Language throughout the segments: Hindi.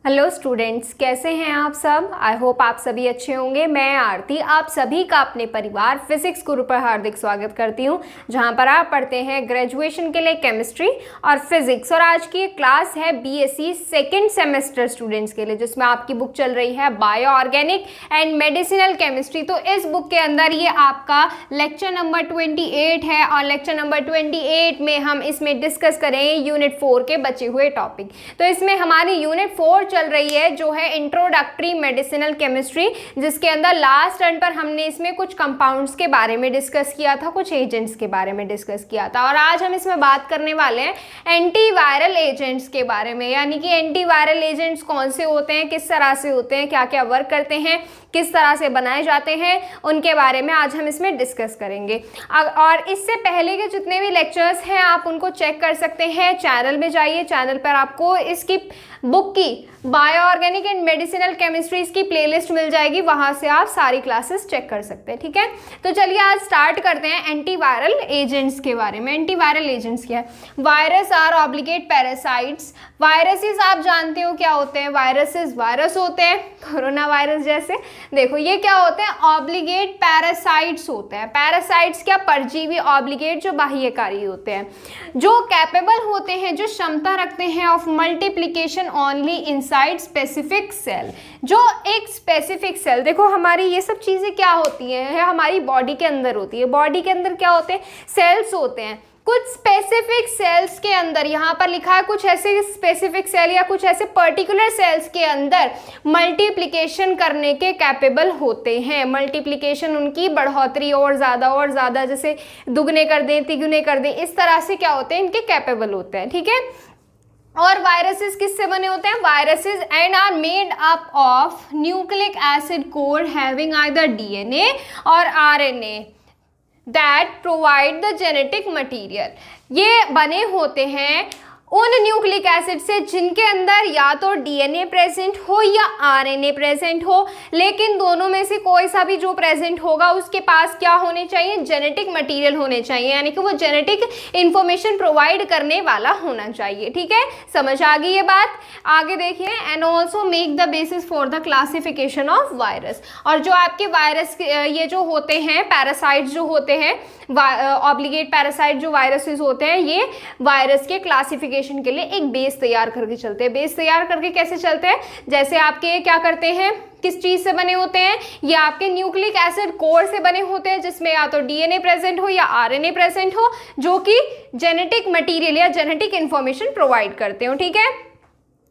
हेलो स्टूडेंट्स, कैसे हैं आप सब। आई होप आप सभी अच्छे होंगे। मैं आरती आप सभी का अपने परिवार फिजिक्स गुरु पर हार्दिक स्वागत करती हूं, जहां पर आप पढ़ते हैं ग्रेजुएशन के लिए केमिस्ट्री और फिजिक्स। और आज की क्लास है बीएससी सेकेंड सेमेस्टर स्टूडेंट्स के लिए, जिसमें आपकी बुक चल रही है bio organic and medicinal chemistry. तो इस बुक के अंदर ये आपका लेक्चर नंबर 28 है और लेक्चर नंबर 28 में हम इसमें डिस्कस करेंगे यूनिट 4 के बचे हुए टॉपिक। तो इसमें हमारी यूनिट 4 चल रही है जो है इंट्रोडक्टरी मेडिसिनल केमिस्ट्री, जिसके अंदर लास्ट टर्न पर हमने इसमें कुछ कंपाउंड्स के बारे में डिस्कस किया था, कुछ एजेंट्स के बारे में डिस्कस किया था। और आज हम इसमें बात करने वाले हैं एंटीवायरल एजेंट्स के बारे में, यानी कि एंटीवायरल एजेंट्स कौन से होते हैं, किस तरह से होते हैं, क्या क्या वर्क करते हैं, किस तरह से बनाए जाते हैं, उनके बारे में आज हम इसमें डिस्कस करेंगे। और इससे पहले के जितने भी लेक्चर्स हैं आप उनको चेक कर सकते हैं। चैनल में जाइए, चैनल पर आपको इसकी बुक की bio organic and medicinal chemistry इसकी प्लेलिस्ट मिल जाएगी, वहां से आप सारी क्लासेस चेक कर सकते हैं। ठीक है, तो चलिए आज स्टार्ट करते हैं एंटीवायरल एजेंट्स के बारे में। एंटीवायरल एजेंट्स क्या है? Virus are obligate parasites. Viruses आप जानते हो क्या होते हैं? वायरसेस वायरस होते हैं, कोरोना वायरस जैसे। देखो ये क्या होते हैं? ऑब्लिगेट पैरासाइट्स होते हैं। पैरासाइट्स क्या? परजीवी। ऑब्लिगेट जो बाह्यकारी होते हैं, जो कैपेबल होते हैं, जो क्षमता रखते हैं of multiplication only inside specific cell. जो एक स्पेसिफिक सेल, देखो हमारी ये सब चीजें क्या होती हैं, हमारी बॉडी के अंदर होती है। बॉडी के अंदर क्या होते हैं? सेल्स होते हैं। कुछ स्पेसिफिक सेल्स के अंदर, यहाँ पर लिखा है कुछ ऐसे स्पेसिफिक सेल या कुछ ऐसे पर्टिकुलर सेल्स के अंदर मल्टीप्लिकेशन करने के कैपेबल होते हैं। मल्टीप्लिकेशन उनकी बढ़ोतरी और ज़्यादा, जैसे दुगने कर दें, तिगुने कर दें, इस तरह से क्या होते हैं, इनके कैपेबल होते हैं। ठीक है, और वायरसेस किससे बने होते हैं? Viruses and are made up of nucleic acid core having either DNA और RNA that provide the genetic material. ये बने होते हैं उन न्यूक्लिक एसिड से जिनके अंदर या तो डीएनए प्रेजेंट हो या आरएनए प्रेजेंट हो, लेकिन दोनों में से कोई सा भी जो प्रेजेंट होगा उसके पास क्या होने चाहिए? जेनेटिक मटेरियल होने चाहिए, यानी कि वो जेनेटिक इंफॉर्मेशन प्रोवाइड करने वाला होना चाहिए। ठीक है, समझ आ गई ये बात? आगे देखिए, and also make the basis for the classification of virus. और जो आपके वायरस ये जो होते हैं पैरासाइट जो होते हैं, ऑब्लिगेट पैरासाइट जो वायरसेस होते हैं, ये वायरस के क्लासिफिकेशन के लिए एक बेस तैयार करके चलते हैं। बेस तैयार करके कैसे चलते हैं? जैसे आपके क्या करते हैं, किस चीज से बने होते हैं? ये आपके न्यूक्लिक एसिड कोर से बने होते हैं, जिसमें या तो डीएनए प्रेजेंट हो या आरएनए प्रेजेंट हो, जो कि जेनेटिक मटेरियल या जेनेटिक इंफॉर्मेशन प्रोवाइड करते हो। ठीक है,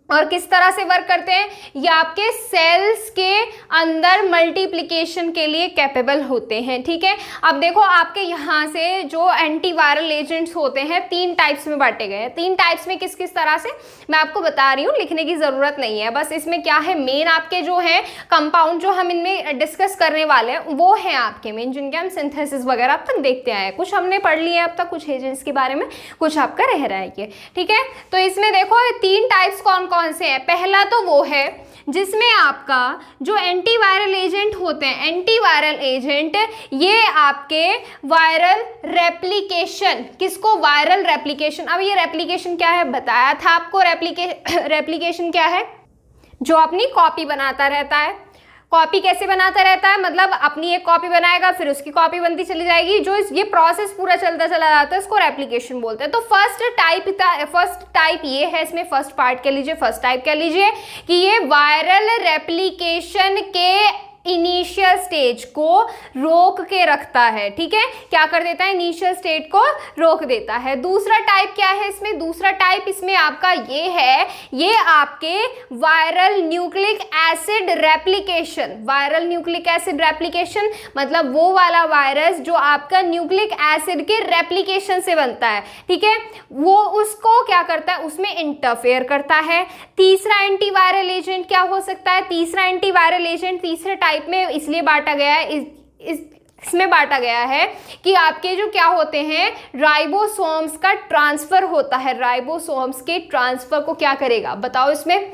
और किस तरह से वर्क करते हैं? ये आपके सेल्स के अंदर मल्टीप्लिकेशन के लिए कैपेबल होते हैं। ठीक है, अब देखो आपके यहाँ से जो एंटीवायरल एजेंट्स होते हैं 3 टाइप्स में बांटे गए हैं। 3 टाइप्स में किस किस तरह से मैं आपको बता रही हूँ, लिखने की जरूरत नहीं है। बस इसमें क्या है, मेन आपके जो है कंपाउंड जो हम इनमें डिस्कस करने वाले हैं वो हैं आपके मेन, जिनके हम सिंथेसिस वगैरह अब तक देखते आए हैं। कुछ हमने पढ़ लिया अब तक, कुछ एजेंट्स के बारे में कुछ आपका रह रहा है ये। ठीक है, तो इसमें देखो 3 टाइप्स कौन कौन से हैं। पहला तो वो है जिसमें आपका जो एंटीवायरल एजेंट होते हैं, एंटीवायरल एजेंट ये आपके वायरल रेप्लिकेशन, किसको? Viral replication. अब ये रेप्लिकेशन क्या है बताया था आपको। रेप्लिकेशन क्या है? जो अपनी कॉपी बनाता रहता है। कॉपी कैसे बनाता रहता है? मतलब अपनी एक कॉपी बनाएगा, फिर उसकी कॉपी बनती चली जाएगी, जो ये प्रोसेस पूरा चलता चला जाता है, इसको रेप्लिकेशन बोलते हैं। तो फर्स्ट टाइप ये है, इसमें फर्स्ट पार्ट कह लीजिए, फर्स्ट टाइप कह लीजिए कि ये वायरल रेप्लिकेशन के इनिशियल स्टेज को रोक के रखता है। ठीक है, क्या कर देता है? इनिशियल स्टेज को रोक देता है। दूसरा टाइप क्या है इसमें? दूसरा टाइप इसमें आपका ये है, ये आपके viral nucleic acid replication. Viral nucleic acid replication मतलब वो वाला वायरस जो आपका न्यूक्लिक एसिड के रेप्लिकेशन से बनता है। ठीक है, वो उसको क्या करता है? उसमें इंटरफेयर करता है। तीसरा एंटीवायरल एजेंट क्या हो सकता है? तीसरा एंटीवायरल एजेंट तीसरे टाइप में इसलिए बांटा गया है, इसमें बांटा गया है कि आपके जो क्या होते हैं, राइबोसोम्स का ट्रांसफर होता है। राइबोसोम्स के ट्रांसफर को क्या करेगा बताओ इसमें?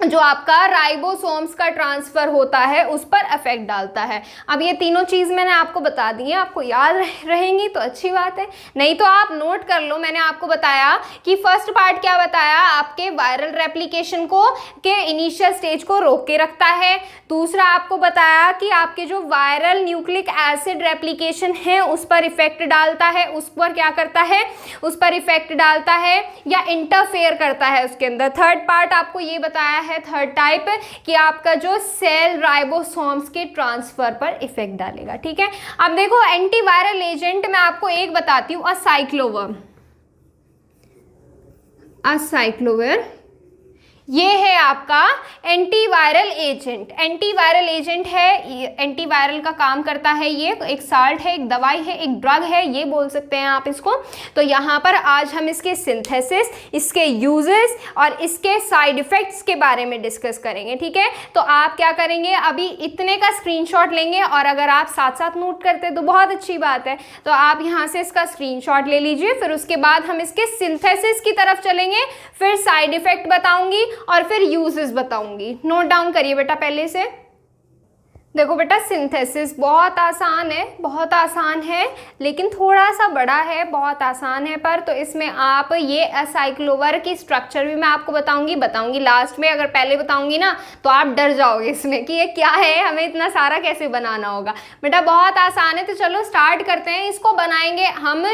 जो आपका राइबोसोम्स का ट्रांसफर होता है उस पर इफेक्ट डालता है। अब ये तीनों चीज़ मैंने आपको बता दी है, आपको याद रहेंगी तो अच्छी बात है, नहीं तो आप नोट कर लो। मैंने आपको बताया कि फर्स्ट पार्ट क्या बताया, आपके वायरल रेप्लिकेशन को के इनिशियल स्टेज को रोक के रखता है। दूसरा आपको बताया कि आपके जो वायरल न्यूक्लिक एसिड रेप्लिकेशन है उस पर इफेक्ट डालता है, उस पर क्या करता है, उस पर इफेक्ट डालता है या इंटरफेयर करता है उसके अंदर। थर्ड पार्ट आपको ये बताया है, थर्ड टाइप, कि आपका जो सेल राइबोसोम्स के ट्रांसफर पर इफेक्ट डालेगा। ठीक है, अब देखो एंटीवायरल एजेंट मैं आपको एक बताती हूँ, असाइक्लोवर। असाइक्लोवर ये है आपका एंटीवायरल एजेंट। एंटीवायरल एजेंट है, एंटीवायरल का काम करता है, ये एक साल्ट है, एक दवाई है, एक ड्रग है, ये बोल सकते हैं आप इसको। तो यहाँ पर आज हम इसके सिंथेसिस, इसके यूजेस और इसके साइड इफेक्ट्स के बारे में डिस्कस करेंगे। ठीक है, तो आप क्या करेंगे, अभी इतने का स्क्रीनशॉट लेंगे और अगर आप साथ साथ नोट करते तो बहुत अच्छी बात है। तो आप यहाँ से इसका स्क्रीनशॉट ले लीजिए, फिर उसके बाद हम इसके सिंथेसिस की तरफ चलेंगे, फिर साइड इफेक्ट बताऊंगी और फिर यूजेस बताऊंगी। नोट डाउन करिए बेटा पहले से। देखो बेटा, सिंथेसिस बहुत आसान है, बहुत आसान है, लेकिन थोड़ा सा बड़ा है, बहुत आसान है पर। तो इसमें आप ये असाइक्लोवर की स्ट्रक्चर भी मैं आपको बताऊंगी लास्ट में। अगर पहले बताऊंगी ना तो आप डर जाओगे इसमें कि ये क्या है, हमें इतना सारा कैसे बनाना होगा। बेटा बहुत आसान है, तो चलो स्टार्ट करते हैं। इसको बनाएंगे हम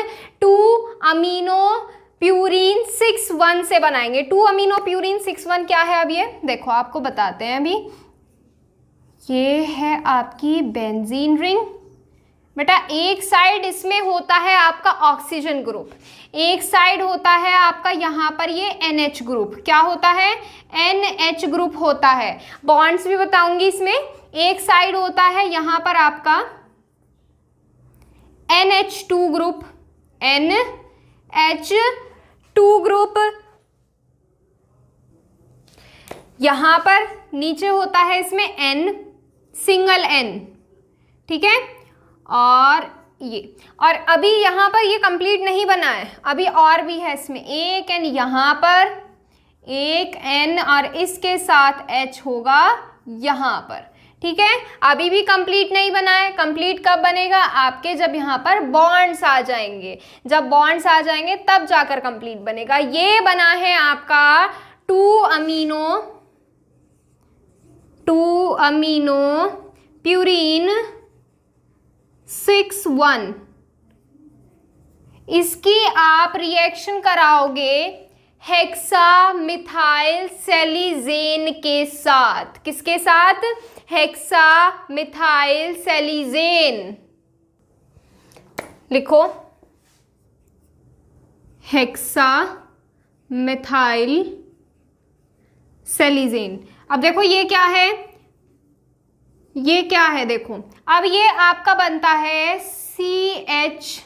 2 अमीनो प्यूरीन 6,1 से बनाएंगे। 2 अमीनो प्यूरीन 6,1 क्या है, अब ये देखो आपको बताते हैं। अभी ये है आपकी बेंजीन रिंग। बेटा एक साइड इसमें होता है आपका ऑक्सीजन ग्रुप, एक साइड होता है आपका यहाँ पर ये NH ग्रुप। क्या होता है, NH ग्रुप होता है। बॉन्ड्स भी बताऊंगी इसमें। एक साइड होता है यहाँ पर आपका NH2 ग्रुप, NH2 ग्रुप। यहां पर नीचे होता है इसमें N, सिंगल N। ठीक है, और ये, और अभी यहां पर ये कंप्लीट नहीं बना है, अभी और भी है इसमें। एक N यहां पर, एक N और इसके साथ H होगा यहां पर। ठीक है, अभी भी कंप्लीट नहीं बना है। कंप्लीट कब बनेगा, आपके जब यहाँ पर बॉन्ड्स आ जाएंगे, जब बॉन्ड्स आ जाएंगे तब जाकर कंप्लीट बनेगा। ये बना है आपका 2 अमीनो प्यूरीन 6,1। इसकी आप रिएक्शन कराओगे हेक्सामिथाइल सेलिजेन के साथ। किसके साथ, हेक्सामिथाइल सेलिजेन। लिखो हेक्सामिथाइल सेलिजेन। अब देखो ये क्या है, ये क्या है, देखो अब ये आपका बनता है CH3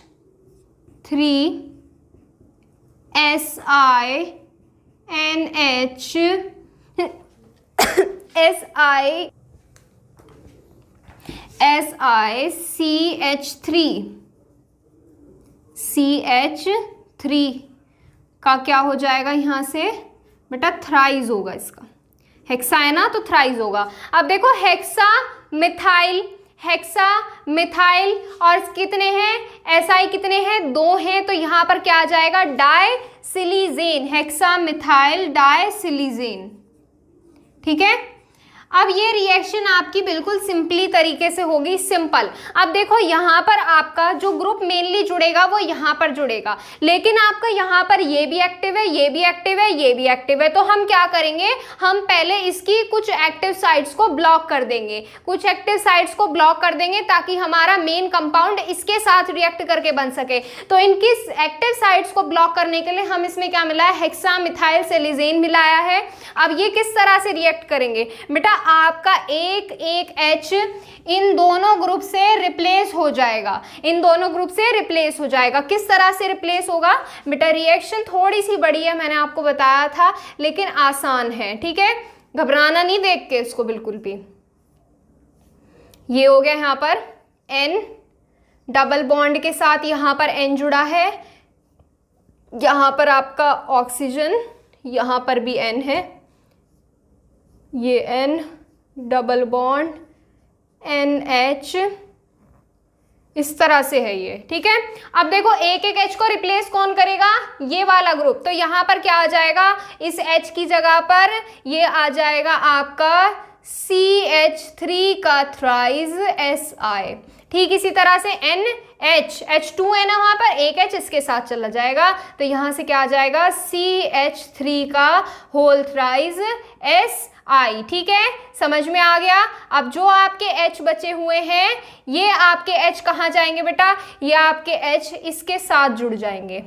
का क्या हो जाएगा यहाँ से बेटा, थ्राइज होगा इसका। हेक्सा है ना तो थ्राइज होगा। अब देखो हेक्सा मिथाइल और कितने हैं, SI कितने हैं, 2 हैं, तो यहाँ पर क्या आ जाएगा, डाइसिलीजेन, हेक्सा मिथाइल डाइसिलीजेन। ठीक है, अब ये रिएक्शन आपकी बिल्कुल सिंपली तरीके से होगी, सिंपल। अब देखो यहाँ पर आपका जो ग्रुप मेनली जुड़ेगा वो यहाँ पर जुड़ेगा, लेकिन आपका यहाँ पर ये भी एक्टिव है, ये भी एक्टिव है, ये भी एक्टिव है। तो हम क्या करेंगे, हम पहले इसकी कुछ एक्टिव साइट्स को ब्लॉक कर देंगे, कुछ एक्टिव साइट्स को ब्लॉक कर देंगे ताकि हमारा मेन कंपाउंड इसके साथ रिएक्ट करके बन सके। तो इनकी एक्टिव साइट्स को ब्लॉक करने के लिए हम इसमें क्या मिला है, हेक्सामिथाइल सेलिजेन मिलाया है। अब ये किस तरह से रिएक्ट करेंगे बेटा, आपका एक H इन दोनों ग्रुप से रिप्लेस हो जाएगा, इन दोनों ग्रुप से रिप्लेस हो जाएगा। किस तरह से रिप्लेस होगा बेटा, रिएक्शन थोड़ी सी बड़ी है, मैंने आपको बताया था, लेकिन आसान है। ठीक है, घबराना नहीं देख के इसको बिल्कुल भी। ये हो गया यहाँ पर N, डबल बॉन्ड के साथ यहाँ पर N जुड़ा है, यहाँ पर आपका ऑक्सीजन, यहाँ पर भी N है, ये N डबल बॉन्ड NH, इस तरह से है ये, ठीक है। अब देखो एक एक H को रिप्लेस कौन करेगा, ये वाला ग्रुप, तो यहां पर क्या आ जाएगा, इस H की जगह पर ये आ जाएगा आपका CH3 का थ्राइज SI। ठीक इसी तरह से NH, H2N है वहां पर, एक H इसके साथ चला जाएगा, तो यहां से क्या आ जाएगा CH3 का होल थ्राइज SI। ठीक है, समझ में आ गया। अब जो आपके H बचे हुए हैं, ये आपके H कहाँ जाएंगे बेटा, ये आपके H इसके साथ जुड़ जाएंगे।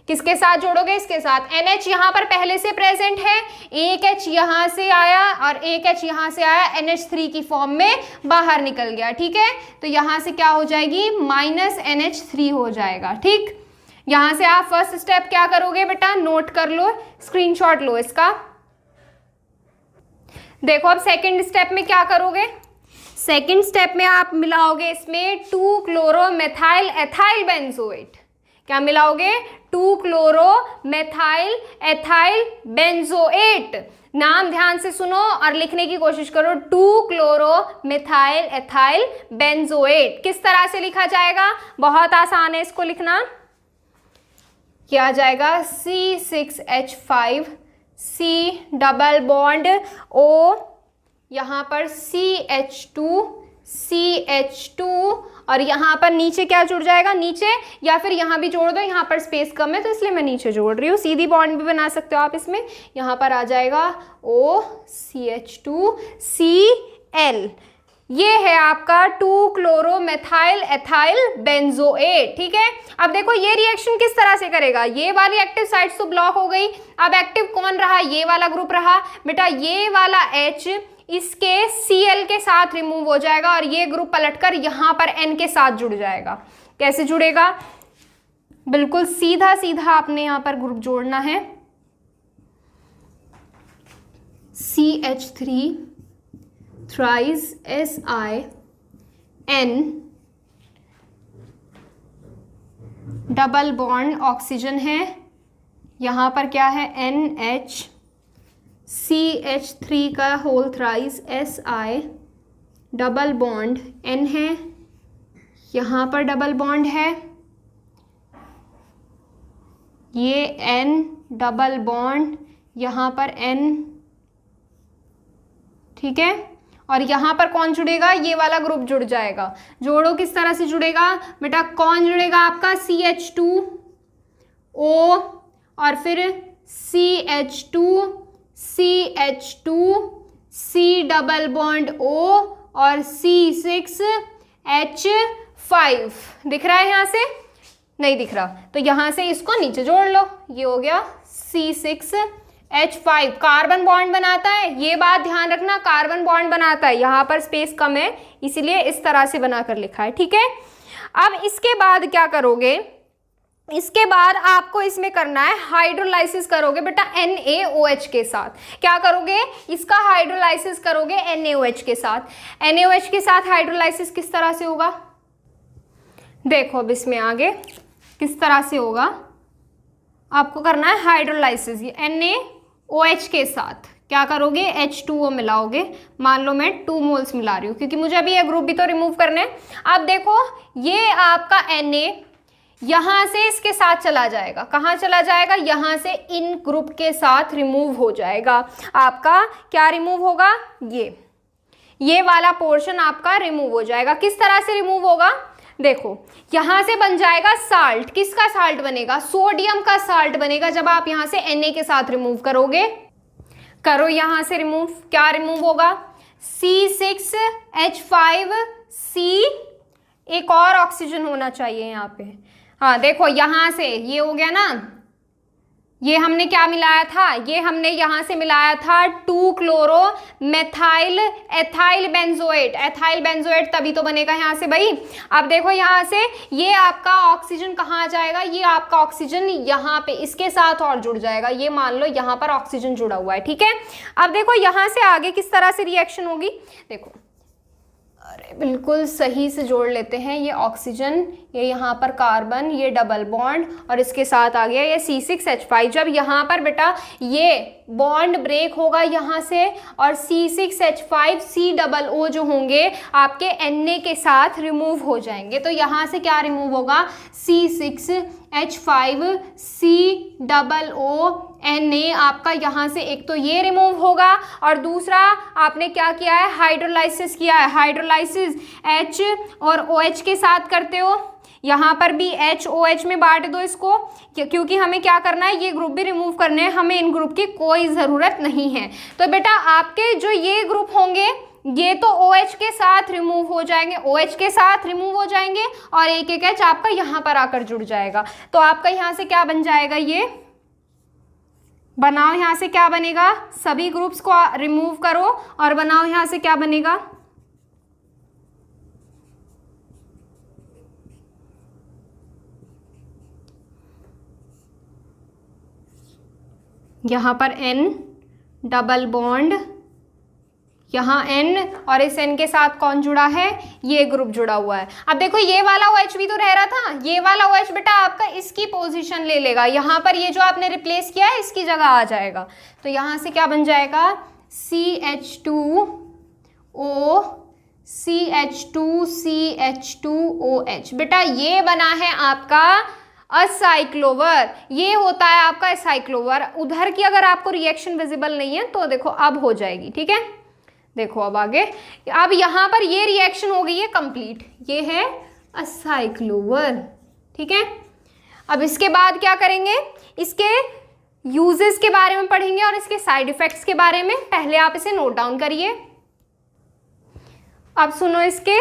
किसके साथ जोड़ोगे, इसके साथ। NH यहाँ पर पहले से प्रेजेंट है, एक H यहाँ से आया और एक H यहाँ से आया, NH3 की फॉर्म में बाहर निकल गया। ठीक है, तो यहाँ से क्या हो जाएगी, -NH3 हो जाएगा। ठीक, यहाँ से आप फर्स्ट स्टेप क्या करोगे बेटा, नोट कर लो, स्क्रीनशॉट लो इसका। देखो अब सेकेंड स्टेप में क्या करोगे, सेकेंड स्टेप में आप मिलाओगे इसमें 2-क्लोरोमेथाइल एथाइल बेंजोएट। क्या मिलाओगे, 2-क्लोरोमेथाइल एथाइल बेंजोएट। नाम ध्यान से सुनो और लिखने की कोशिश करो, 2-क्लोरोमेथाइल एथाइल बेंजोएट। किस तरह से लिखा जाएगा, बहुत आसान है इसको लिखना। क्या आ जाएगा, C6H5 C double bond O, यहाँ पर CH2 और यहाँ पर नीचे क्या जुड़ जाएगा, नीचे या फिर यहाँ भी जोड़ दो, यहाँ पर स्पेस कम है तो इसलिए मैं नीचे जोड़ रही हूँ। सीधी बॉन्ड भी बना सकते हो आप इसमें, यहाँ पर आ जाएगा OCH2Cl। ये है आपका 2-क्लोरोमेथाइल एथाइल बेंजोएट। ठीक है, अब देखो ये रिएक्शन किस तरह से करेगा, ये वाली एक्टिव साइट्स तो ब्लॉक हो गई, अब एक्टिव कौन रहा, ये वाला ग्रुप रहा बेटा। ये वाला H इसके Cl के साथ रिमूव हो जाएगा और ये ग्रुप पलटकर यहां पर N के साथ जुड़ जाएगा। कैसे जुड़ेगा, बिल्कुल सीधा सीधा आपने यहां पर ग्रुप जोड़ना है, CH3 thrice SI N double bond oxygen है, यहाँ पर क्या है NH, CH3 का whole thrice SI double bond N है, यहाँ पर डबल बॉन्ड है, ये N डबल बॉन्ड यहाँ पर N। ठीक है, और यहाँ पर कौन जुड़ेगा, ये वाला ग्रुप जुड़ जाएगा। जोड़ो किस तरह से जुड़ेगा बेटा, कौन जुड़ेगा आपका CH2O और फिर CH2 डबल बॉन्ड O और C6H5। दिख रहा है यहाँ से, नहीं दिख रहा तो यहाँ से इसको नीचे जोड़ लो, ये हो गया C6H5। कार्बन बॉन्ड बनाता है, ये बात ध्यान रखना, कार्बन बॉन्ड बनाता है, यहाँ पर स्पेस कम है इसीलिए इस तरह से बनाकर लिखा है। ठीक है, अब इसके बाद क्या करोगे, इसके बाद आपको इसमें करना है हाइड्रोलाइसिस करोगे बेटा NaOH के साथ। क्या करोगे, इसका हाइड्रोलाइसिस करोगे NaOH के साथ। NaOH के साथ हाइड्रोलाइसिस किस तरह से होगा, देखो अब इसमें आगे किस तरह से होगा, आपको करना है हाइड्रोलाइसिस NaOH के साथ। क्या करोगे, H2O मिलाओगे, मान लो मैं 2 मोल्स मिला रही हूँ क्योंकि मुझे अभी ये ग्रुप भी तो रिमूव करने हैं। अब देखो ये आपका Na यहाँ से इसके साथ चला जाएगा, कहाँ चला जाएगा, यहाँ से इन ग्रुप के साथ रिमूव हो जाएगा। आपका क्या रिमूव होगा, ये वाला पोर्शन आपका रिमूव हो जाएगा। किस तरह से रिमूव होगा, देखो यहां से बन जाएगा साल्ट। किसका साल्ट बनेगा, सोडियम का साल्ट बनेगा जब आप यहां से Na के साथ रिमूव करोगे। करो यहां से रिमूव, क्या रिमूव होगा, C6H5C, एक और ऑक्सीजन होना चाहिए यहाँ पे। हाँ देखो यहां से ये हो गया ना, ये हमने क्या मिलाया था, ये हमने यहाँ से मिलाया था 2-क्लोरोमेथाइल एथाइल बेंजोएट। एथाइल बेंजोएट तभी तो बनेगा यहाँ से भाई। अब देखो यहाँ से ये आपका ऑक्सीजन कहाँ आ जाएगा, ये आपका ऑक्सीजन यहाँ पे इसके साथ और जुड़ जाएगा। ये मान लो यहाँ पर ऑक्सीजन जुड़ा हुआ है, ठीक है। अब देखो यहाँ से आगे किस तरह से रिएक्शन होगी, देखो अरे बिल्कुल सही से जोड़ लेते हैं। ये ऑक्सीजन, ये यहाँ पर कार्बन, ये डबल बॉन्ड और इसके साथ आ गया ये C6H5। जब यहाँ पर बेटा ये बॉन्ड ब्रेक होगा यहाँ से और C6H5 COO जो होंगे आपके Na के साथ रिमूव हो जाएंगे। तो यहाँ से क्या रिमूव होगा? C6H5 COO Na आपका यहाँ से एक तो ये रिमूव होगा और दूसरा आपने क्या किया है? हाइड्रोलाइसिस किया है। हाइड्रोलाइसिस H और OH के साथ करते हो, यहाँ पर भी HOH में बांट दो इसको, क्योंकि हमें क्या करना है? ये ग्रुप भी रिमूव करने हैं, हमें इन ग्रुप की कोई ज़रूरत नहीं है। तो बेटा आपके जो ये ग्रुप होंगे ये तो OH के साथ रिमूव हो जाएंगे, OH के साथ रिमूव हो जाएंगे और एक एक H आपका यहाँ पर आकर जुड़ जाएगा। तो आपका यहाँ से क्या बन जाएगा? ये बनाओ, यहाँ से क्या बनेगा? सभी ग्रुप्स को रिमूव करो और बनाओ, यहाँ से क्या बनेगा? यहाँ पर N डबल बॉन्ड, यहाँ N और इस N के साथ कौन जुड़ा है? ये ग्रुप जुड़ा हुआ है। अब देखो ये वाला OH भी तो रह रहा था, ये वाला OH बेटा आपका इसकी पोजीशन ले लेगा, यहाँ पर ये जो आपने रिप्लेस किया है इसकी जगह आ जाएगा। तो यहाँ से क्या बन जाएगा? CH2O CH2CH2OH। बेटा ये बना है आपका असाइक्लोवर, ये होता है आपका असाइक्लोवर। उधर की अगर आपको रिएक्शन विजिबल नहीं है तो देखो अब हो जाएगी, ठीक है। देखो अब आगे, अब यहाँ पर ये रिएक्शन हो गई है कंप्लीट, ये है असाइक्लोवर, ठीक है। अब इसके बाद क्या करेंगे? इसके यूजेस के बारे में पढ़ेंगे और इसके साइड इफेक्ट्स के बारे में। पहले आप इसे नोट डाउन करिए। अब सुनो इसके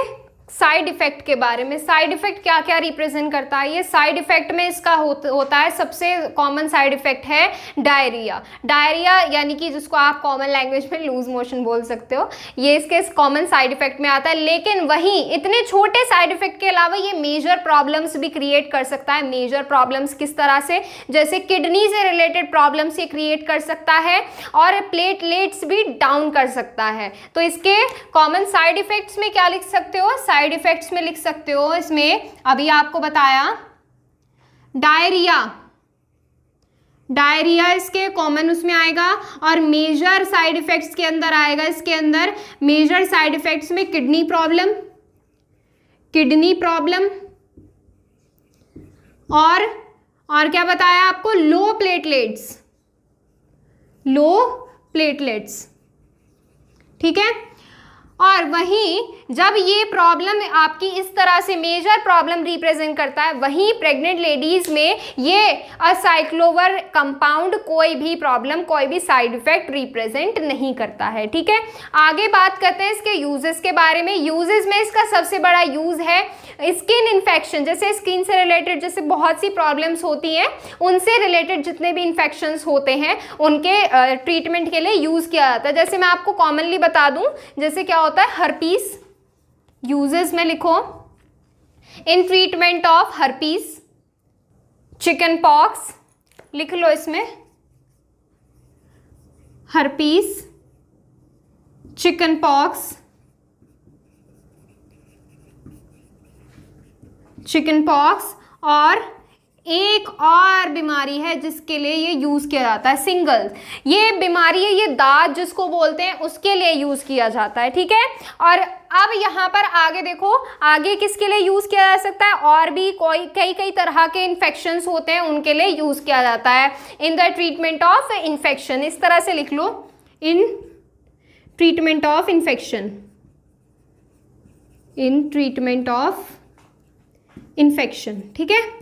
साइड इफेक्ट के बारे में। साइड इफेक्ट क्या क्या रिप्रेजेंट करता है? ये साइड इफेक्ट में इसका होता है, सबसे कॉमन साइड इफेक्ट है डायरिया। डायरिया यानी कि जिसको आप कॉमन लैंग्वेज में लूज मोशन बोल सकते हो, ये इसके कॉमन साइड इफेक्ट में आता है। लेकिन वहीं इतने छोटे साइड इफेक्ट के अलावा ये मेजर प्रॉब्लम्स भी क्रिएट कर सकता है। मेजर प्रॉब्लम्स किस तरह से? जैसे किडनी से रिलेटेड प्रॉब्लम्स ये क्रिएट कर सकता है और प्लेटलेट्स भी डाउन कर सकता है। तो इसके कॉमन साइड इफेक्ट्स में क्या लिख सकते हो? साइड इफेक्ट्स में लिख सकते हो इसमें, अभी आपको बताया डायरिया, डायरिया इसके कॉमन उसमें आएगा। और मेजर साइड इफेक्ट्स के अंदर आएगा, इसके अंदर मेजर साइड इफेक्ट्स में किडनी प्रॉब्लम, किडनी प्रॉब्लम और क्या बताया आपको? लो प्लेटलेट्स, लो प्लेटलेट्स, ठीक है। और वहीं जब ये प्रॉब्लम आपकी इस तरह से मेजर प्रॉब्लम रिप्रेजेंट करता है, वहीं प्रेग्नेंट लेडीज में ये असाइक्लोवर कंपाउंड कोई भी प्रॉब्लम, कोई भी साइड इफेक्ट रिप्रेजेंट नहीं करता है, ठीक है। आगे बात करते हैं इसके यूजेस के बारे में। यूजेस में इसका सबसे बड़ा यूज है स्किन इन्फेक्शन। जैसे स्किन से रिलेटेड जैसे बहुत सी प्रॉब्लम्स होती हैं, उनसे रिलेटेड जितने भी इन्फेक्शंस होते हैं उनके ट्रीटमेंट के लिए यूज किया जाता है। जैसे मैं आपको कॉमनली बता दूं, जैसे क्या होता है? हर्पीस, यूजेस में लिखो इन treatment of herpes, chicken pox लिख लो इसमें, herpes, chicken pox, chicken pox और एक और बीमारी है जिसके लिए ये यूज किया जाता है, सिंगल्स। ये बीमारी है, ये दाद जिसको बोलते हैं, उसके लिए यूज किया जाता है, ठीक है। और अब यहाँ पर आगे देखो, आगे किसके लिए यूज किया जा सकता है? और भी कई तरह के इन्फेक्शंस होते हैं, उनके लिए यूज किया जाता है in the treatment of infection. इस तरह से लिख लो, in treatment of infection, in treatment of infection, ठीक है।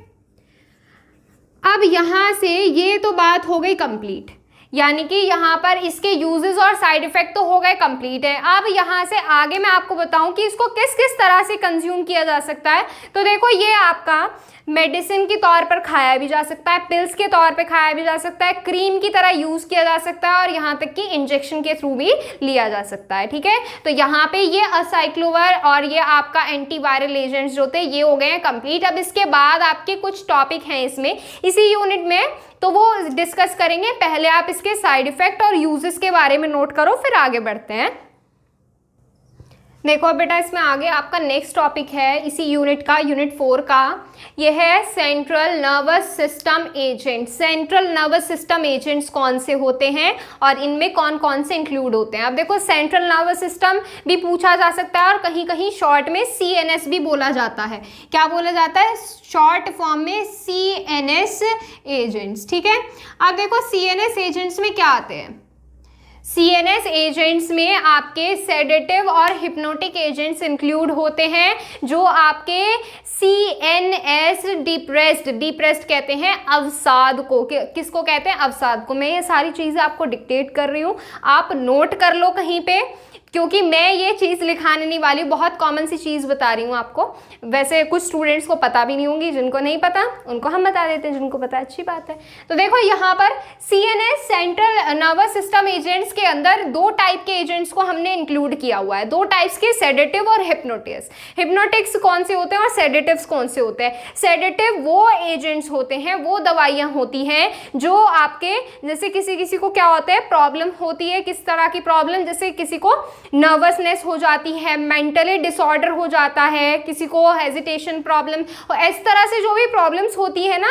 अब यहां से ये तो बात हो गई कंप्लीट, यानी कि यहाँ पर इसके यूजेस और साइड इफेक्ट तो हो गए कंप्लीट है। अब यहाँ से आगे मैं आपको बताऊं कि इसको किस किस तरह से कंज्यूम किया जा सकता है। तो देखो, ये आपका मेडिसिन के तौर पर खाया भी जा सकता है, पिल्स के तौर पे खाया भी जा सकता है, क्रीम की तरह यूज किया जा सकता है और यहाँ तक कि इंजेक्शन के थ्रू भी लिया जा सकता है, ठीक है। तो यहाँ पे ये असाइक्लोवर और ये आपका एंटीवायरल एजेंट्स जो थे ये हो गए हैं कंप्लीट। अब इसके बाद आपके कुछ टॉपिक हैं इसमें, इसी यूनिट में, तो वो डिस्कस करेंगे। पहले आप इसके साइड इफेक्ट और यूजेस के बारे में नोट करो, फिर आगे बढ़ते हैं। देखो बेटा, इसमें आगे आपका नेक्स्ट टॉपिक है इसी यूनिट का, यूनिट 4 का। यह है central nervous system agent. Central nervous system agents कौन से होते हैं और इनमें कौन कौन से इंक्लूड होते हैं। अब देखो, सेंट्रल नर्वस सिस्टम भी पूछा जा सकता है और कहीं कहीं शॉर्ट में CNS भी बोला जाता है। क्या बोला जाता है शॉर्ट फॉर्म में? CNS agents. ठीक है, अब देखो CNS एजेंट्स में क्या आते हैं। CNS एजेंट्स में आपके सेडेटिव और हिप्नोटिक एजेंट्स इंक्लूड होते हैं, जो आपके CNS डिप्रेस्ड कहते हैं अवसाद को। किसको कहते हैं? अवसाद को। मैं ये सारी चीजें आपको डिक्टेट कर रही हूँ, आप नोट कर लो कहीं पे, क्योंकि मैं ये चीज़ लिखाने नहीं वाली, बहुत कॉमन सी चीज़ बता रही हूँ आपको। वैसे कुछ स्टूडेंट्स को पता भी नहीं होंगी, जिनको नहीं पता उनको हम बता देते हैं, जिनको पता अच्छी बात है। तो देखो यहाँ पर CNS central nervous system agents के अंदर 2 टाइप के एजेंट्स को हमने इंक्लूड किया हुआ है, 2 टाइप्स के, सेडेटिव और हिप्नोटिक्स। हिप्नोटिक्स कौन से होते हैं और सेडेटिव्स कौन से होते हैं? सेडेटिव वो एजेंट्स होते हैं, वो दवाइयाँ होती हैं जो आपके, जैसे किसी को क्या होता है, प्रॉब्लम होती है। किस तरह की प्रॉब्लम? जैसे किसी को नर्वसनेस हो जाती है, मेंटली डिसऑर्डर हो जाता है, किसी को हेजिटेशन प्रॉब्लम, और इस तरह से जो भी प्रॉब्लम्स होती है ना,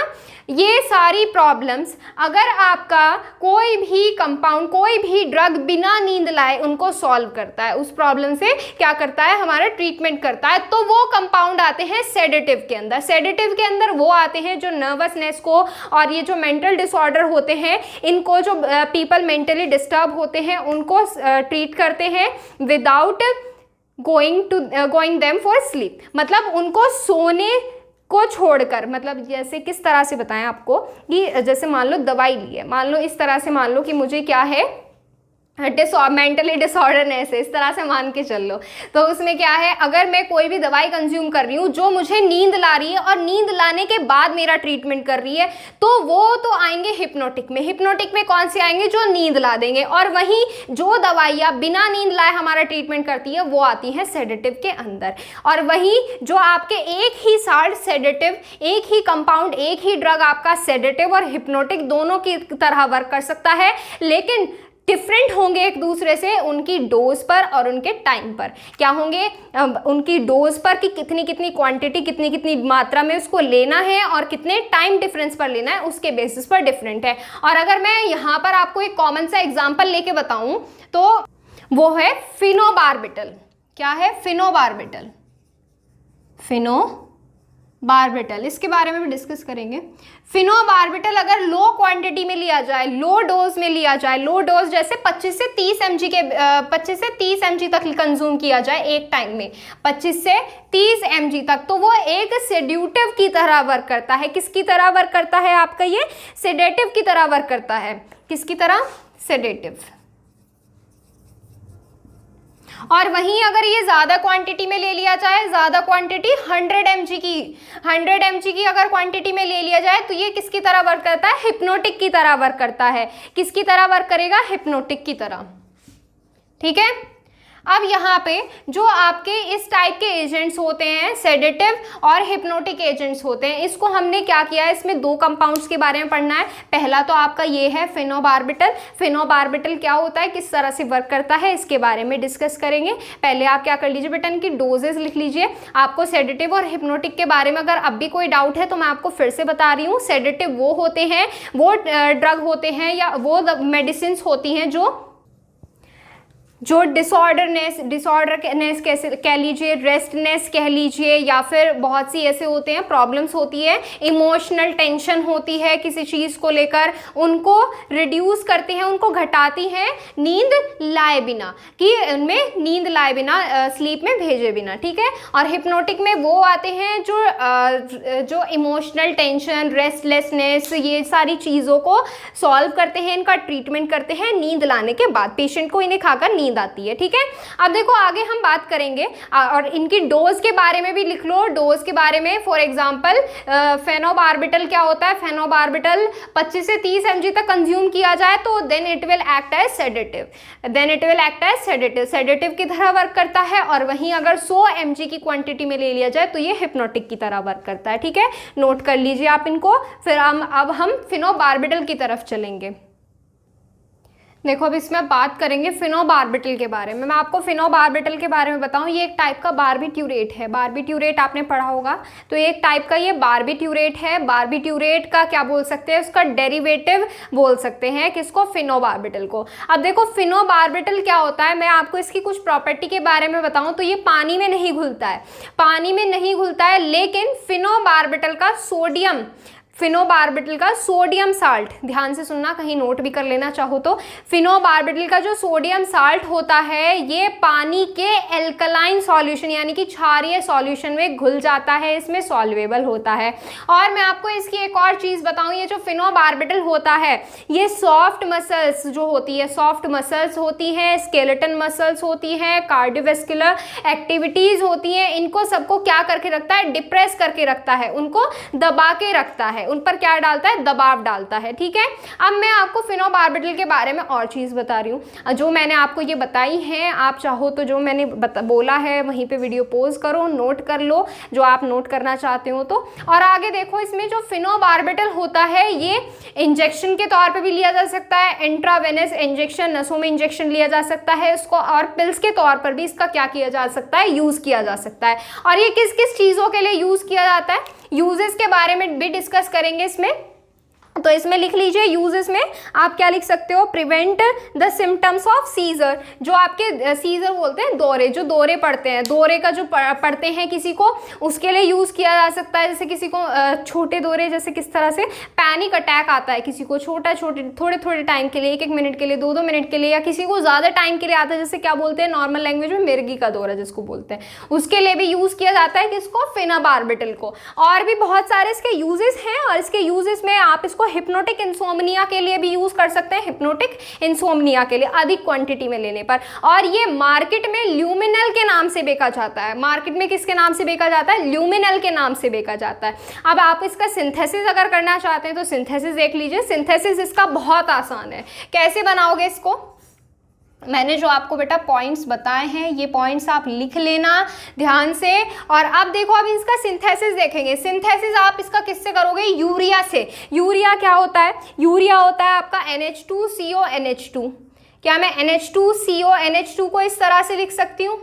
ये सारी प्रॉब्लम्स अगर आपका कोई भी कंपाउंड, कोई भी ड्रग बिना नींद लाए उनको सॉल्व करता है, उस प्रॉब्लम से क्या करता है, हमारा ट्रीटमेंट करता है, तो वो कंपाउंड आते हैं सेडेटिव के अंदर। सेडेटिव के अंदर वो आते हैं जो नर्वसनेस को और ये जो मेंटल डिसऑर्डर होते हैं, इनको, जो पीपल मेंटली डिस्टर्ब होते हैं उनको ट्रीट करते हैं without going them for sleep. मतलब उनको सोने को छोड़कर, मतलब जैसे किस तरह से बताएं आपको कि जैसे मान लो दवाई ली है, मान लो इस तरह से मान लो कि मुझे क्या है, मेंटली डिसऑर्डरनेस है, इस तरह से मान के चल लो। तो उसमें क्या है, अगर मैं कोई भी दवाई कंज्यूम कर रही हूँ जो मुझे नींद ला रही है और नींद लाने के बाद मेरा ट्रीटमेंट कर रही है, तो वो तो आएंगे हिप्नोटिक में। हिप्नोटिक में कौन से आएंगे? जो नींद ला देंगे। और वहीं जो दवाइयाँ बिना नींद लाए हमारा ट्रीटमेंट करती है वो आती हैं सेडेटिव के अंदर। और वहीं जो आपके एक ही साल्ट सेडेटिव, एक ही कंपाउंड, एक ही ड्रग आपका सेडेटिव और हिप्नोटिक दोनों की तरह वर्क कर सकता है, लेकिन डिफरेंट होंगे एक दूसरे से उनकी डोज पर और उनके टाइम पर। क्या होंगे? उनकी डोज पर कि कितनी कितनी क्वांटिटी, कितनी कितनी मात्रा में उसको लेना है और कितने टाइम डिफरेंस पर लेना है, उसके बेसिस पर डिफरेंट है। और अगर मैं यहाँ पर आपको एक कॉमन सा एग्जांपल लेके बताऊं तो वो है फिनोबार्बिटल। क्या है? फिनोबार्बिटल। फिनोबार्बिटल, इसके बारे में भी डिस्कस करेंगे। फिनोबार्बिटल अगर लो क्वांटिटी में लिया जाए, लो डोज में लिया जाए, लो डोज जैसे 25 से 30 mg तक कंज्यूम किया जाए एक टाइम में, 25 से 30 mg तक, तो वो एक सेड्यूटिव की तरह वर्क करता है। किसकी तरह वर्क करता है आपका? ये सेडेटिव की तरह वर्क करता है। किसकी तरह? सेडेटिव। और वहीं अगर ये ज़्यादा क्वांटिटी में ले लिया जाए, ज़्यादा क्वांटिटी 100 mg की अगर क्वांटिटी में ले लिया जाए, तो ये किसकी तरह वर्क करता है? हिप्नोटिक की तरह वर्क करता है। किसकी तरह वर्क करेगा? हिप्नोटिक की तरह। ठीक है, अब यहाँ पे जो आपके इस टाइप के एजेंट्स होते हैं, सेडेटिव और हिप्नोटिक एजेंट्स होते हैं, इसको हमने क्या किया है, इसमें 2 कंपाउंड्स के बारे में पढ़ना है। पहला तो आपका ये है फिनोबार्बिटल। फिनोबार्बिटल क्या होता है, किस तरह से वर्क करता है, इसके बारे में डिस्कस करेंगे। पहले आप क्या कर लीजिए बेटा, इनकी डोजेज लिख लीजिए। आपको सेडेटिव और हिप्नोटिक के बारे में अगर अब भी कोई डाउट है तो मैं आपको फिर से बता रही हूँ। सेडेटिव वो होते हैं, वो ड्रग होते हैं या वो मेडिसिन होती हैं जो डिसऑर्डरनेस कैसे कह लीजिए, रेस्टनेस कह लीजिए, या फिर बहुत सी ऐसे होते हैं प्रॉब्लम्स होती है, इमोशनल टेंशन होती है किसी चीज़ को लेकर, उनको रिड्यूस करती हैं, उनको घटाती हैं नींद लाए बिना, कि उनमें नींद लाए बिना, स्लीप में भेजे बिना। ठीक है, और हिप्नोटिक में वो आते हैं जो इमोशनल टेंशन, रेस्टलेसनेस, ये सारी चीज़ों को सॉल्व करते हैं, इनका ट्रीटमेंट करते हैं नींद लाने के बाद। पेशेंट को इन्हें खाकर नींद आती है। ठीक है, अब देखो आगे हम बात करेंगे और इनकी डोज के बारे में भी लिख लो। डोज के बारे में फॉर एग्जांपल फेनोबार्बिटल क्या होता है, फेनोबार्बिटल 25 से 30 mg तक कंज्यूम किया जाए तो then it will act as sedative, sedative की तरह वर्क करता है। और वहीं अगर 100 mg की क्वांटिटी में ले लिया जाए तो ये हिप्नोटिक की तरह वर्क करता है। ठीक है, नोट कर लीजिए आप इनको। फिर अब हम फिनोबार्बिटल की तरफ चलेंगे। देखो अब इसमें बात करेंगे फिनोबार्बिटल के बारे में। मैं आपको फिनोबार्बिटल के बारे में बताऊं, ये एक टाइप का बारबिट्यूरेट है। बारबिट्यूरेट आपने पढ़ा होगा, तो एक टाइप का ये बारबिट्यूरेट है। बारबिट्यूरेट का क्या बोल सकते हैं, उसका डेरिवेटिव बोल सकते हैं किसको, फिनोबार्बिटल को। अब देखो फिनोबार्बिटल क्या होता है, मैं आपको इसकी कुछ प्रॉपर्टी के बारे में बताऊं तो ये पानी में नहीं घुलता है, पानी में नहीं घुलता है, लेकिन फिनोबार्बिटल का सोडियम, फिनोबार्बिटल का सोडियम साल्ट, ध्यान से सुनना, कहीं नोट भी कर लेना चाहो तो, फिनोबार्बिटल का जो सोडियम साल्ट होता है ये पानी के एल्कलाइन सॉल्यूशन यानी कि क्षारीय सॉल्यूशन में घुल जाता है, इसमें सॉल्वेबल होता है। और मैं आपको इसकी एक और चीज बताऊं, ये जो फिनोबार्बिटल होता है ये सॉफ्ट मसल्स जो होती है, सॉफ्ट मसल्स होती हैं, स्केलेटन मसल्स होती हैं, कार्डियोवैस्कुलर एक्टिविटीज होती हैं, इनको सबको क्या करके रखता है, डिप्रेस करके रखता है, उनको दबा के रखता है, उन पर क्या डालता है, दबाव डालता है। ठीक है, अब मैं आपको फिनोबार्बिटल के बारे में और चीज बता रही हूँ, जो मैंने आपको ये बताई है, आप चाहो तो जो मैंने बोला है वहीं पे वीडियो पॉज करो, नोट कर लो जो आप नोट करना चाहते हो तो। और आगे देखो, इसमें जो फिनोबार्बिटल होता है ये इंजेक्शन के तौर पे भी लिया जा सकता है, इंट्रावेनस इंजेक्शन, नसों में इंजेक्शन लिया जा सकता है इसको, और पिल्स के तौर पर भी इसका क्या किया जा सकता है, यूज किया जा सकता है। और ये किस किस चीजों के लिए यूज किया जाता है, यूजेस के बारे में भी डिस्कस करेंगे इसमें। तो इसमें लिख लीजिए यूजेस में आप क्या लिख सकते हो, prevent the symptoms of seizure, जो आपके सीजर बोलते हैं दौरे, जो दौरे पड़ते हैं, दौरे का जो पड़ते हैं किसी को, उसके लिए यूज किया जा सकता है। जैसे किसी को छोटे दौरे, जैसे किस तरह से पैनिक अटैक आता है किसी को, छोटे थोड़े थोड़े टाइम के लिए, 1-1 मिनट के लिए, 2-2 मिनट के लिए, या किसी को ज्यादा टाइम के लिए आता है, जैसे क्या बोलते हैं नॉर्मल लैंग्वेज में मिर्गी का दौरा जिसको बोलते हैं, उसके लिए भी यूज किया जाता है किसको, फिनोबार्बिटल को। और भी बहुत सारे इसके यूजेस हैं, और इसके यूजेस में आप इसको हिप्नोटिक इंसोम्निया के लिए भी यूज कर सकते हैं, हिप्नोटिक इंसोम्निया के लिए अधिक क्वांटिटी में लेने पर। और ये मार्केट में ल्यूमिनल के नाम से बेचा जाता है, मार्केट में किसके नाम से बेचा जाता है, ल्यूमिनल के नाम से बेचा जाता है। अब आप इसका सिंथेसिस अगर करना चाहते हैं तो सिंथेसिस देख लीजिए, सिंथेसिस इसका बहुत आसान है। कैसे बनाओगे इसको, मैंने जो आपको बेटा पॉइंट्स बताए हैं ये पॉइंट्स आप लिख लेना ध्यान से। और अब देखो, अब इसका सिंथेसिस देखेंगे। सिंथेसिस आप इसका किससे करोगे, यूरिया से। यूरिया क्या होता है, यूरिया होता है आपका NH2CONH2। क्या मैं NH2CONH2 को इस तरह से लिख सकती हूँ,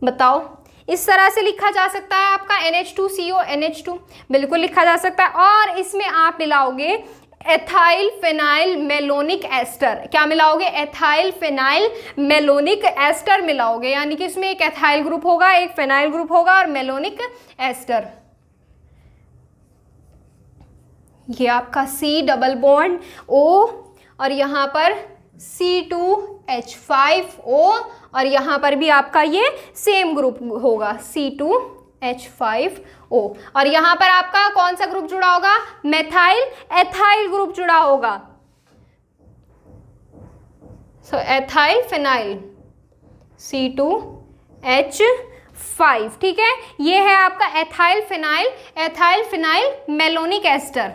बताओ, इस तरह से लिखा जा सकता है आपका NH2CONH2, बिल्कुल लिखा जा सकता है। और इसमें आप मिलाओगे एथाइल फेनाइल मेलोनिक एस्टर। क्या मिलाओगे, एथाइल फेनाइल मेलोनिक एस्टर मिलाओगे, यानी कि इसमें एक एथाइल ग्रुप होगा, एक फेनाइल ग्रुप होगा और मेलोनिक एस्टर। ये आपका C डबल बॉन्ड O, और यहाँ पर C2H5O, और यहाँ पर भी आपका ये सेम ग्रुप होगा C2H5O। और यहाँ पर आपका कौन सा ग्रुप जुड़ा होगा, मेथाइल एथाइल ग्रुप जुड़ा होगा, सो एथाइल फेनाइल C2H5। ठीक है, ये है आपका एथाइल फेनाइल मेलोनिक एस्टर,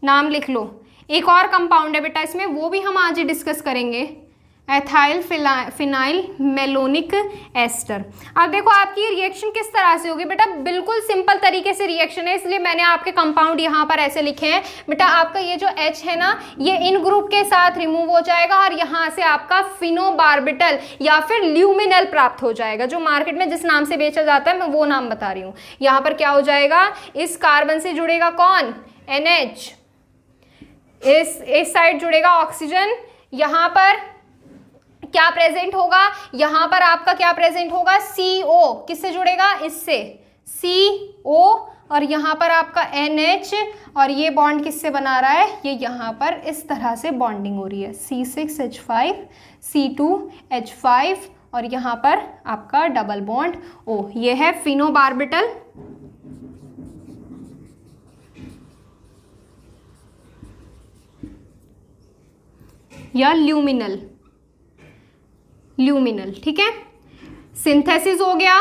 नाम लिख लो। एक और कंपाउंड है बेटा इसमें, वो भी हम आज ही डिस्कस करेंगे, एथाइल फिनाइल मेलोनिक एस्टर। अब देखो आपकी रिएक्शन किस तरह से होगी बेटा, बिल्कुल सिंपल तरीके से रिएक्शन है, इसलिए मैंने आपके कंपाउंड यहाँ पर ऐसे लिखे हैं बेटा। आपका ये जो H है ना, ये इन ग्रुप के साथ रिमूव हो जाएगा और यहाँ से आपका फिनोबार्बिटल या फिर ल्यूमिनल प्राप्त हो जाएगा, जो मार्केट में जिस नाम से बेचा जाता है मैं वो नाम बता रही हूँ। यहाँ पर क्या हो जाएगा, इस कार्बन से जुड़ेगा कौन, NH, इस साइड जुड़ेगा ऑक्सीजन, यहाँ पर क्या प्रेजेंट होगा, यहाँ पर आपका क्या प्रेजेंट होगा, CO, किससे जुड़ेगा, इससे CO, और यहाँ पर आपका NH, और ये बॉन्ड किससे बना रहा है, ये यहाँ पर इस तरह से बॉन्डिंग हो रही है, C6H5 C2H5, और यहाँ पर आपका डबल बॉन्ड O। ये है फिनोबार्बिटल या ल्यूमिनल, ठीक है। सिंथेसिस हो गया,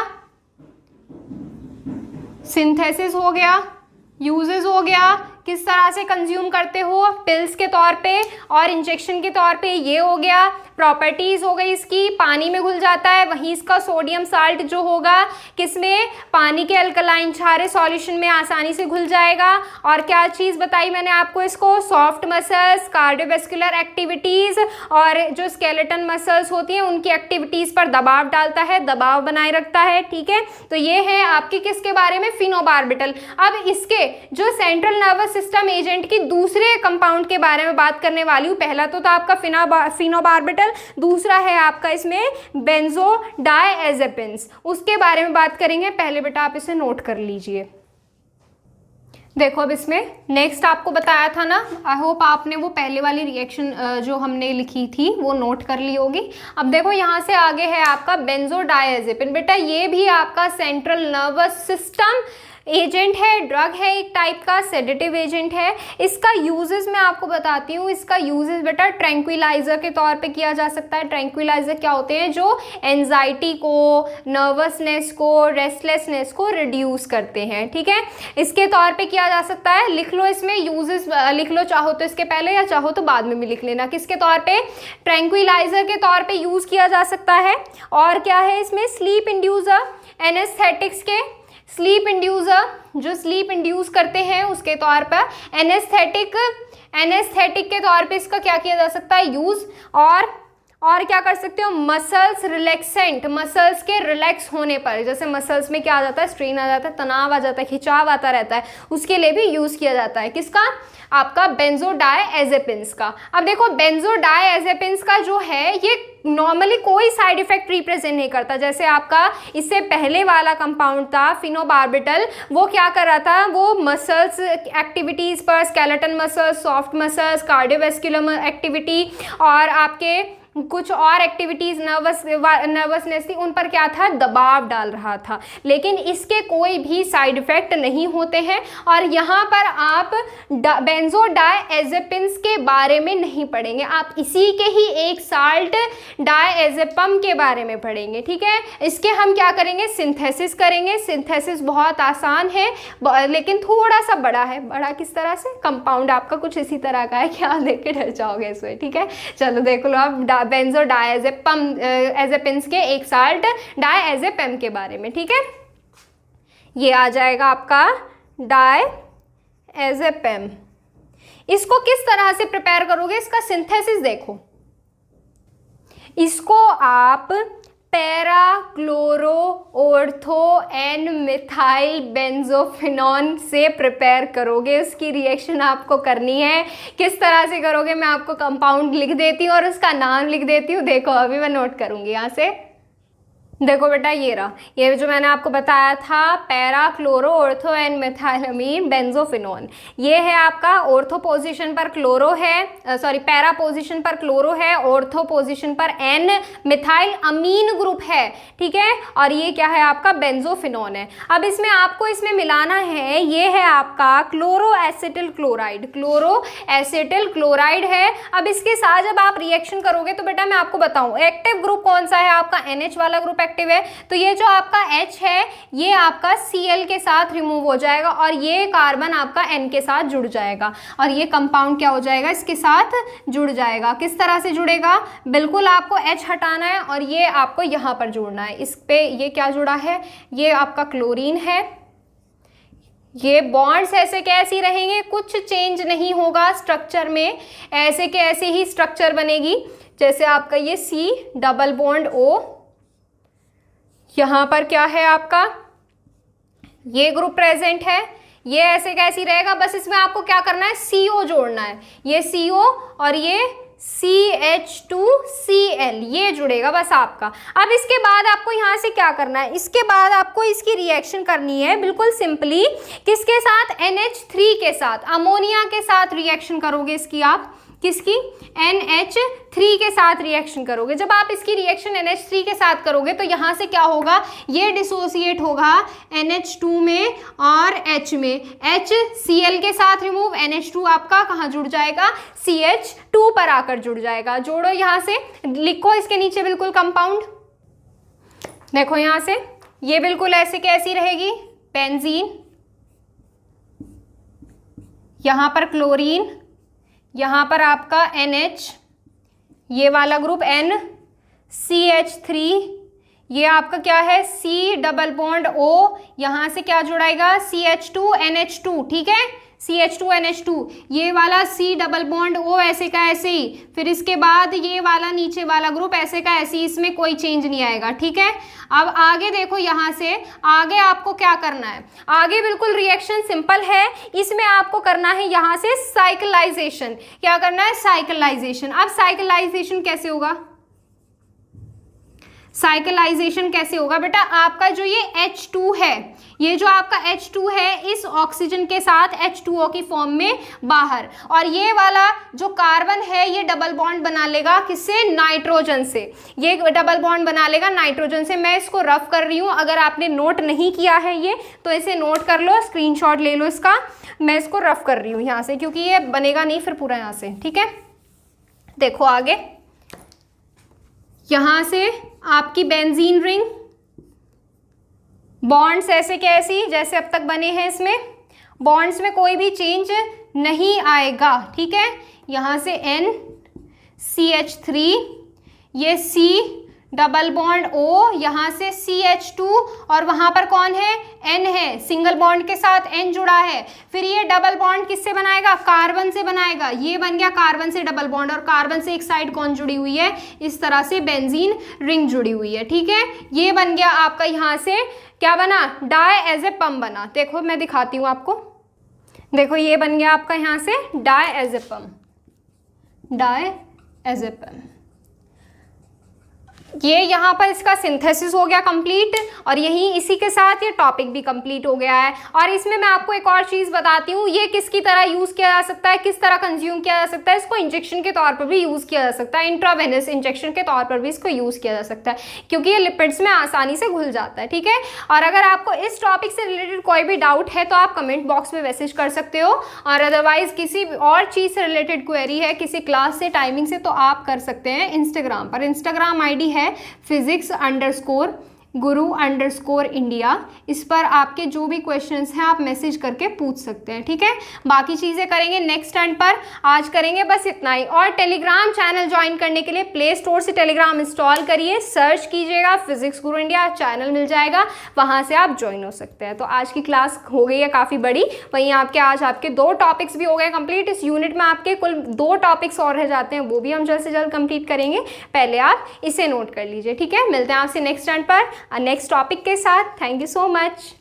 यूजेस हो गया, किस तरह से कंज्यूम करते हो, पिल्स के तौर पे और इंजेक्शन के तौर पे। ये हो गया, प्रॉपर्टीज हो गई इसकी, पानी में घुल जाता है। वहीं इसका सोडियम साल्ट जो होगा किसमें, पानी के अल्कलाइन क्षारीय सॉल्यूशन में आसानी से घुल जाएगा। और क्या चीज बताई मैंने आपको इसको, सॉफ्ट मसल्स, कार्डियोवैस्कुलर एक्टिविटीज और जो स्केलेटन मसल्स होती हैं उनकी एक्टिविटीज पर दबाव डालता है, दबाव बनाए रखता है। ठीक है, तो ये है आपके किसके बारे में, फिनोबार्बिटल। अब इसके जो सेंट्रल नर्वस सिस्टम एजेंट की दूसरे कंपाउंड के बारे में बात करने वाली हूँ। पहला तो था आपका फिनोबार्बिटल, दूसरा है आपका इसमें बेंजोडायएज़ेपिन्स, उसके बारे में बात करेंगे। पहले बेटा आप इसे नोट कर लीजिए। देखो अब इसमें नेक्स्ट आपको बताया था ना, आई होप आपने वो पहले वाली रिएक्शन जो हमने लिखी थी वो नोट कर ली होगी। अब देखो यहाँ से आगे है आपका बेंजोडायएज़ेपिन। बेटा ये भी आपका सेंट्रल नर्वस सिस्टम एजेंट है, ड्रग है, एक टाइप का सेडेटिव एजेंट है। इसका यूजेस मैं आपको बताती हूँ। इसका यूजेस बेटा ट्रैंक्विलाइजर के तौर पे किया जा सकता है। ट्रैंक्विलाइजर क्या होते हैं, जो एंजाइटी को, नर्वसनेस को, रेस्टलेसनेस को रिड्यूस करते हैं। ठीक है, इसके तौर पे किया जा सकता है। लिख लो इसमें यूजेस, लिख लो, चाहो तो इसके पहले या चाहो तो बाद में भी लिख लेना। किसके तौर पे, ट्रैंक्विलाइजर के तौर पे यूज किया जा सकता है। और क्या है इसमें, स्लीप इंड्यूसर, एनेस्थेटिक्स के स्लीप इंड्यूसर, जो स्लीप इंड्यूस करते हैं उसके तौर पर। एनेस्थेटिक के तौर पे इसका क्या किया जा सकता है, यूज। और क्या कर सकते हो, मसल्स रिलैक्सेंट, मसल्स के रिलैक्स होने पर, जैसे मसल्स में क्या आ जाता है, स्ट्रेन आ जाता है, तनाव आ जाता है, खिंचाव आता रहता है, उसके लिए भी यूज किया जाता है। किसका, आपका बेंजोडायएज़ेपिन्स का। अब देखो बेंजोडायएज़ेपिन्स का जो है ये नॉर्मली कोई साइड इफेक्ट रिप्रेजेंट नहीं करता। जैसे आपका इससे पहले वाला कंपाउंड था फिनोबार्बिटल, वो क्या कर रहा था, वो मसल्स एक्टिविटीज पर, skeleton muscles, soft muscles, cardiovascular activity और आपके कुछ और एक्टिविटीज नर्वसनेस थी, उन पर क्या था, दबाव डाल रहा था। लेकिन इसके कोई भी साइड इफेक्ट नहीं होते हैं। और यहाँ पर आप बेंजोडायएज़ेपिन्स के बारे में नहीं पढ़ेंगे, आप इसी के ही एक साल्ट डायएज़ेपम के बारे में पढ़ेंगे। ठीक है, इसके हम क्या करेंगे, सिंथेसिस करेंगे। सिंथेसिस बहुत आसान है लेकिन थोड़ा सा बड़ा है। बड़ा किस तरह से, कंपाउंड आपका कुछ इसी तरह का है, क्या देख के डर जाओगे इसमें। ठीक है, चलो देख लो आप बेंजोडायएज़ेपिन्स के एक साल्ट डायएज़ेपम के बारे में। ठीक है, ये आ जाएगा आपका डायएज़ेपम। इसको किस तरह से प्रिपेयर करोगे, इसका सिंथेसिस देखो। इसको आप para chloro ortho N methyl benzophenone से प्रिपेयर करोगे। उसकी रिएक्शन आपको करनी है। किस तरह से करोगे, मैं आपको कंपाउंड लिख देती हूँ और उसका नाम लिख देती हूँ। देखो अभी मैं नोट करूँगी यहाँ से। देखो बेटा ये रहा, ये जो मैंने आपको बताया था para chloro ortho N methylamine benzophenone, ये है आपका ऑर्थो पोजीशन पर क्लोरो है, सॉरी पैरा पोजीशन पर क्लोरो है, ऑर्थो पोजीशन पर एन मिथाइल अमीन ग्रुप है। ठीक है, और ये क्या है आपका बेंजोफिनोन है। अब इसमें आपको इसमें मिलाना है, ये है आपका chloro acetyl chloride, chloro acetyl chloride है। अब इसके साथ जब आप रिएक्शन करोगे तो बेटा मैं आपको बताऊं एक्टिव ग्रुप कौन सा है आपका, NH वाला ग्रुप एक्टिव है। तो ये जो आपका H है ये आपका Cl के साथ रिमूव हो जाएगा और ये कार्बन आपका N के साथ जुड़ जाएगा और ये कंपाउंड क्या हो जाएगा, इसके साथ जुड़ जाएगा। किस तरह से जुड़ेगा, बिल्कुल आपको H हटाना है और ये आपको यहाँ पर जोड़ना है। इस पे ये क्या जुड़ा है, ये आपका क्लोरीन है। ये बॉन्ड्स ऐसे के ऐसे ही रहेंगे, कुछ चेंज नहीं होगा स्ट्रक्चर में, ऐसे के ऐसे ही स्ट्रक्चर बनेगी। जैसे आपका ये C डबल बॉन्ड O, यहाँ पर क्या है आपका ये ग्रुप प्रेजेंट है, ये ऐसे कैसी रहेगा। बस इसमें आपको क्या करना है, CO जोड़ना है, ये CO और ये CH2Cl ये जुड़ेगा बस आपका। अब इसके बाद आपको यहाँ से क्या करना है, इसके बाद आपको इसकी रिएक्शन करनी है बिल्कुल सिंपली, किसके साथ, NH3 के साथ, अमोनिया के साथ रिएक्शन करोगे इसकी आप, किसकी, NH3 के साथ रिएक्शन करोगे। जब आप इसकी रिएक्शन NH3 के साथ करोगे तो यहाँ से क्या होगा, ये डिसोसिएट होगा NH2 में और H में, HCl के साथ रिमूव, NH2 आपका कहाँ जुड़ जाएगा, CH2 पर आकर जुड़ जाएगा। जोड़ो यहाँ से, लिखो इसके नीचे बिल्कुल कंपाउंड, देखो यहाँ से ये बिल्कुल ऐसे कैसी रहेगी, बेंजीन, यहाँ पर क्लोरीन, यहाँ पर आपका NH, ये वाला ग्रुप N, CH3, ये आपका क्या है C डबल बॉन्ड O, यहाँ से क्या जुड़ाएगा CH2 NH2, ठीक है, CH2 NH2, ये वाला C डबल बॉन्ड O ऐसे का ऐसे ही, फिर इसके बाद ये वाला नीचे वाला ग्रुप ऐसे का ऐसे ही, इसमें कोई चेंज नहीं आएगा, ठीक है। अब आगे देखो, यहाँ से आगे आपको क्या करना है, आगे बिल्कुल रिएक्शन सिंपल है, इसमें आपको करना है यहाँ से साइक्लाइजेशन। क्या करना है, साइक्लाइजेशन। अब साइक्लाइजेशन कैसे होगा, साइक्लाइजेशन कैसे होगा बेटा, आपका जो ये H2 है, ये जो आपका H2 है इस ऑक्सीजन के साथ H2O की फॉर्म में बाहर, और ये वाला जो कार्बन है ये डबल बॉन्ड बना लेगा किससे, नाइट्रोजन से, ये डबल बॉन्ड बना लेगा नाइट्रोजन से। मैं इसको रफ कर रही हूँ, अगर आपने नोट नहीं किया है ये तो इसे नोट कर लो, स्क्रीनशॉट ले लो इसका। मैं इसको रफ कर रही हूँ यहाँ से, क्योंकि ये बनेगा नहीं फिर पूरा यहाँ से, ठीक है। देखो आगे, यहाँ से आपकी बेंजीन रिंग, बॉन्ड्स ऐसे कैसी जैसे अब तक बने हैं, इसमें बॉन्ड्स में कोई भी चेंज नहीं आएगा, ठीक है। यहाँ से N CH3, ये C डबल बॉन्ड O, यहाँ से CH2, और वहाँ पर कौन है, N है, सिंगल बॉन्ड के साथ N जुड़ा है। फिर ये डबल बॉन्ड किससे बनाएगा, कार्बन से बनाएगा, ये बन गया कार्बन से डबल बॉन्ड, और कार्बन से एक साइड कौन जुड़ी हुई है, इस तरह से बेंजीन रिंग जुड़ी हुई है, ठीक है। ये बन गया आपका, यहाँ से क्या बना, डायएज़ेपम बना। देखो मैं दिखाती हूँ आपको, देखो ये बन गया आपका यहाँ से डायएज़ेपम, डायएज़ेपम। ये यहाँ पर इसका सिंथेसिस हो गया कंप्लीट, और यही इसी के साथ ये टॉपिक भी कंप्लीट हो गया है। और इसमें मैं आपको एक और चीज़ बताती हूँ, ये किसकी तरह यूज़ किया जा सकता है, किस तरह कंज्यूम किया जा सकता है, इसको इंजेक्शन के तौर पर भी यूज़ किया जा सकता है, इंट्रावेनस इंजेक्शन के तौर पर भी इसको यूज़ किया जा सकता है, क्योंकि ये लिपिड्स में आसानी से घुल जाता है, ठीक है। और अगर आपको इस टॉपिक से रिलेटेड कोई भी डाउट है तो आप कमेंट बॉक्स में मैसेज कर सकते हो, और अदरवाइज किसी और चीज़ से रिलेटेड क्वेरी है, किसी क्लास से, टाइमिंग से, तो आप कर सकते हैं इंस्टाग्राम पर। इंस्टाग्राम ID है physics_guru_India। इस पर आपके जो भी क्वेश्चंस हैं आप मैसेज करके पूछ सकते हैं, ठीक है। बाकी चीज़ें करेंगे नेक्स्ट टाइम पर, आज करेंगे बस इतना ही। और टेलीग्राम चैनल ज्वाइन करने के लिए प्ले स्टोर से टेलीग्राम इंस्टॉल करिए, सर्च कीजिएगा फिजिक्स गुरु इंडिया, चैनल मिल जाएगा, वहाँ से आप ज्वाइन हो सकते हैं। तो आज की क्लास हो गई है काफ़ी बड़ी, वहीं आपके आज आपके 2 टॉपिक्स भी हो गए कंप्लीट। इस यूनिट में आपके कुल 2 टॉपिक्स और रह जाते हैं, वो भी हम जल्द से जल्द कंप्लीट करेंगे, पहले आप इसे नोट कर लीजिए, ठीक है। मिलते हैं आपसे नेक्स्ट टाइम पर नेक्स्ट टॉपिक के साथ। Thank you so much.